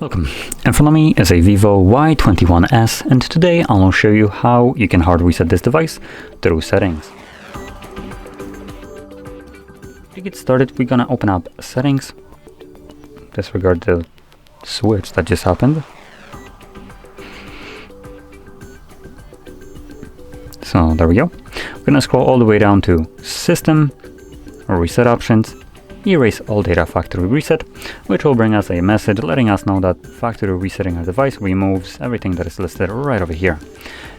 Welcome. In front of me is a VIVO Y21s, and today I'll show you how you can hard reset this device through settings. To get started, we're gonna open up settings, disregard the switch that just happened. So there we go. We're gonna scroll all the way down to System, Reset Options, Erase all data factory reset, which will bring us a message letting us know that factory resetting our device removes everything that is listed right over here.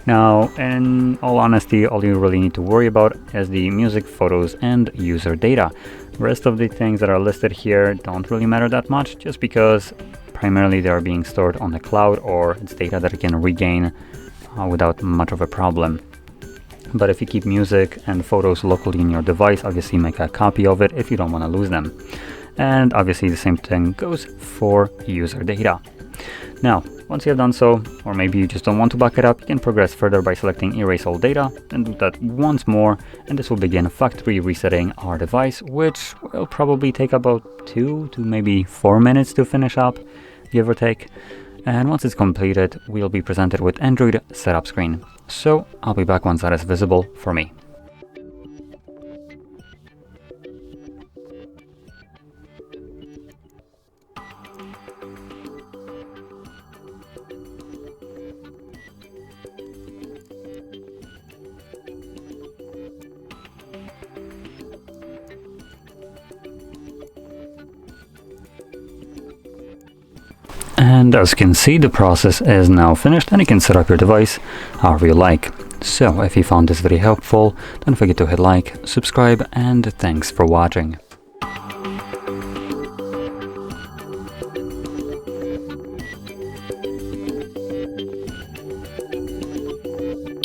Now, in all honesty, all you really need to worry about is the music, photos, and user data. The rest of the things that are listed here don't really matter that much, just because primarily they are being stored on the cloud, or it's data that you can regain without much of a problem. But if you keep music and photos locally in your device, obviously make a copy of it if you don't want to lose them. And obviously the same thing goes for user data. Now, once you have done so, or maybe you just don't want to back it up, you can progress further by selecting Erase All Data, and do that once more, and this will begin factory resetting our device, which will probably take about 2 to maybe 4 minutes to finish up, give or take. And once it's completed, we'll be presented with Android setup screen. So I'll be back once that is visible for me. And as you can see, the process is now finished, and you can set up your device however you like. So if you found this video helpful, don't forget to hit like, subscribe, and thanks for watching.